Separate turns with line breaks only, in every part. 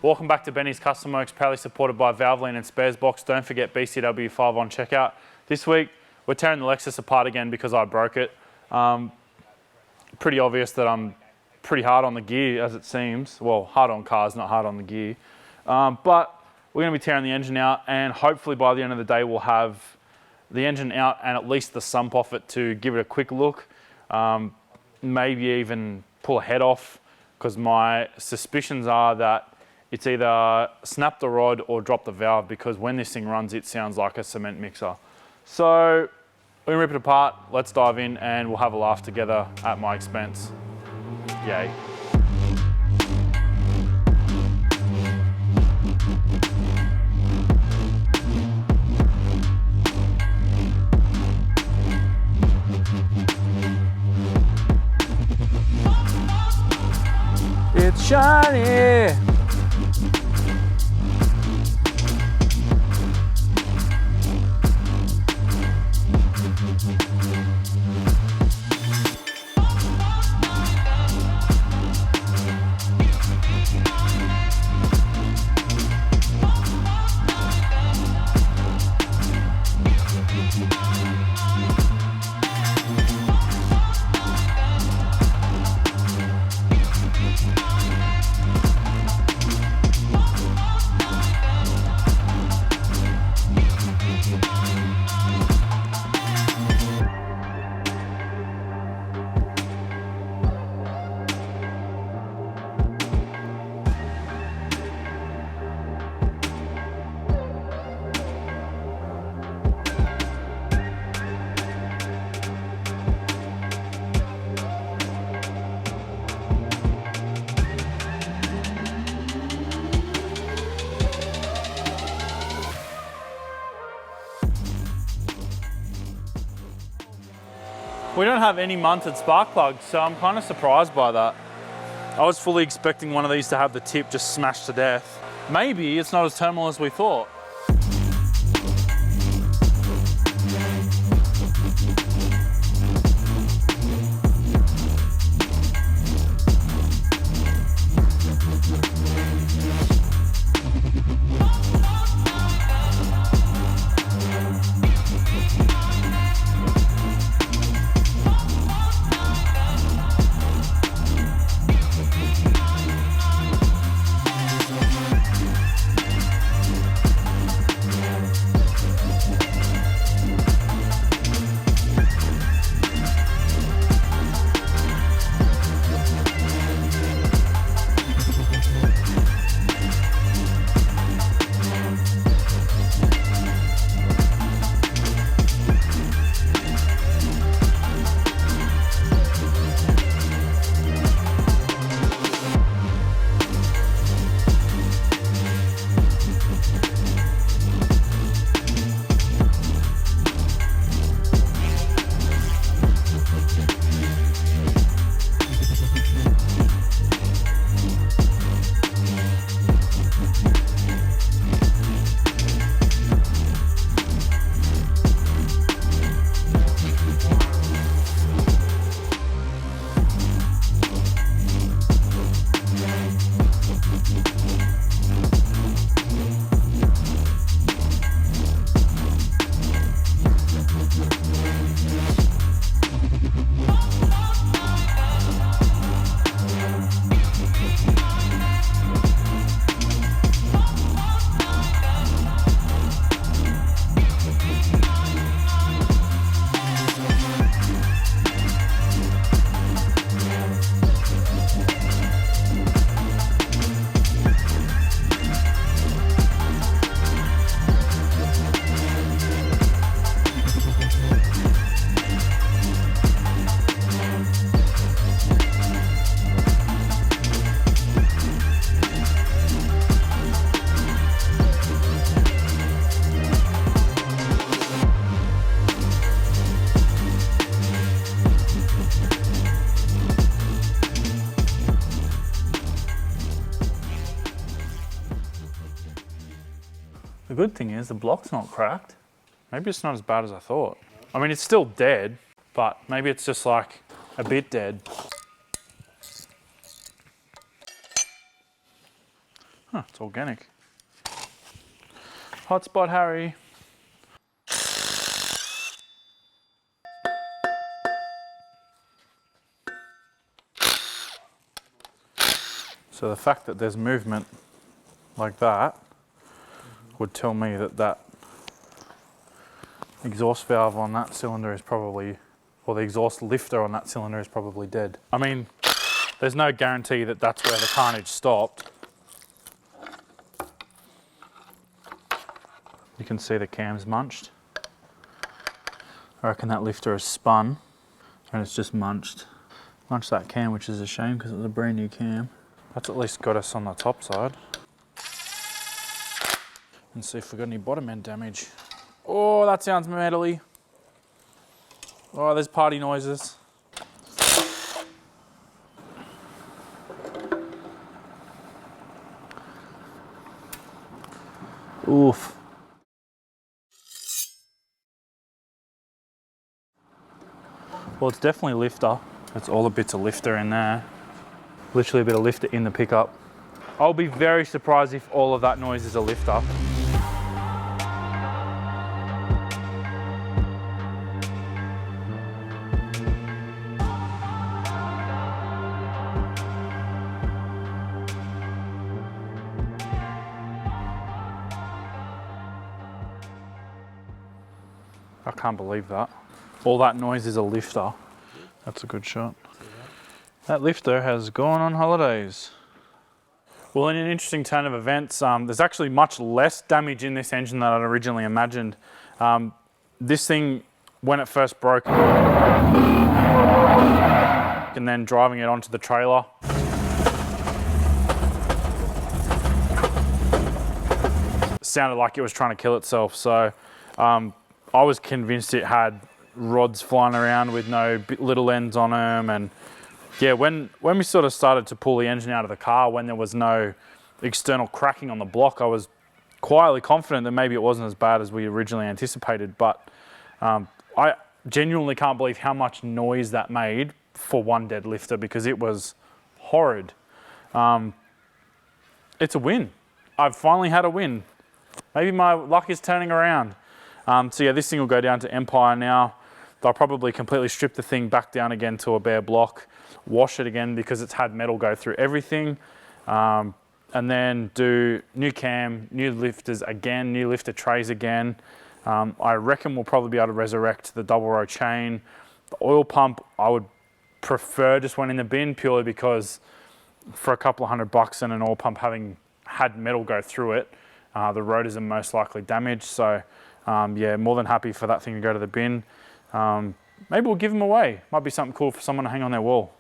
Welcome back to Benny's Custom Works, proudly supported by Valvoline and Sparesbox. Don't forget BCW5 on checkout. This week, we're tearing the Lexus apart again because I broke it. Pretty obvious that I'm pretty hard on the gear, as it seems. Well, hard on cars, not hard on the gear. But we're going to be tearing the engine out, and hopefully by the end of the day, we'll have the engine out and at least the sump off it to give it a quick look. Maybe even pull a head off, because my suspicions are that it's either snapped the rod or dropped the valve, because when this thing runs, it sounds like a cement mixer. So we're gonna rip it apart, let's dive in and we'll have a laugh together at my expense. Yay. It's shiny. We don't have any munted spark plugs, so I'm kind of surprised by that. I was fully expecting one of these to have the tip just smashed to death. Maybe it's not as terminal as we thought. The good thing is the block's not cracked. Maybe it's not as bad as I thought. I mean, it's still dead, but maybe it's just like a bit dead. Huh, it's organic. Hotspot Harry. So the fact that there's movement like that would tell me that that exhaust valve on that cylinder is probably, or the exhaust lifter on that cylinder is probably dead. I mean, there's no guarantee that that's where the carnage stopped. You can see the cam's munched. I reckon that lifter has spun and it's just munched that cam, which is a shame because it's a brand new cam. That's at least got us on the top side. And see if we've got any bottom end damage. Oh, that sounds metally. Oh, there's party noises. Oof. Well, it's definitely lifter. It's all the bits of lifter in there. Literally a bit of lifter in the pickup. I'll be very surprised if all of that noise is a lifter. I can't believe that. All that noise is a lifter. That's a good shot. That lifter has gone on holidays. Well, in an interesting turn of events, there's actually much less damage in this engine than I'd originally imagined. This thing, when it first broke, and then driving it onto the trailer, sounded like it was trying to kill itself. So I was convinced it had rods flying around with no little ends on them. And yeah, when we sort of started to pull the engine out of the car, when there was no external cracking on the block, I was quietly confident that maybe it wasn't as bad as we originally anticipated. But I genuinely can't believe how much noise that made for one dead lifter, because it was horrid. It's a win. I've finally had a win. Maybe my luck is turning around. So yeah, this thing will go down to Empire now. They'll probably completely strip the thing back down again to a bare block, wash it again because it's had metal go through everything, and then do new cam, new lifters again, new lifter trays again. I reckon we'll probably be able to resurrect the double row chain. The oil pump, I would prefer just went in the bin, purely because for a couple of $100 and an oil pump having had metal go through it, the rotors are most likely damaged. So yeah, more than happy for that thing to go to the bin. Maybe we'll give them away. Might be something cool for someone to hang on their wall.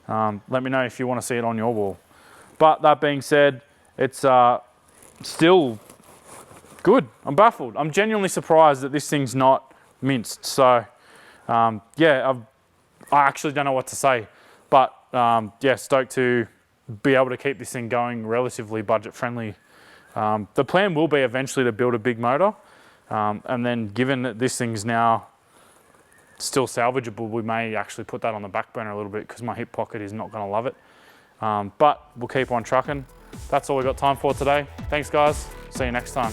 Let me know if you want to see it on your wall. But that being said, it's still good. I'm baffled. I'm genuinely surprised that this thing's not minced. So yeah, I actually don't know what to say. But yeah, stoked to be able to keep this thing going relatively budget friendly. The plan will be eventually to build a big motor. And then given that this thing's now still salvageable, we may actually put that on the back burner a little bit because my hip pocket is not going to love it. But we'll keep on trucking. That's all we got time for today. Thanks guys. See you next time.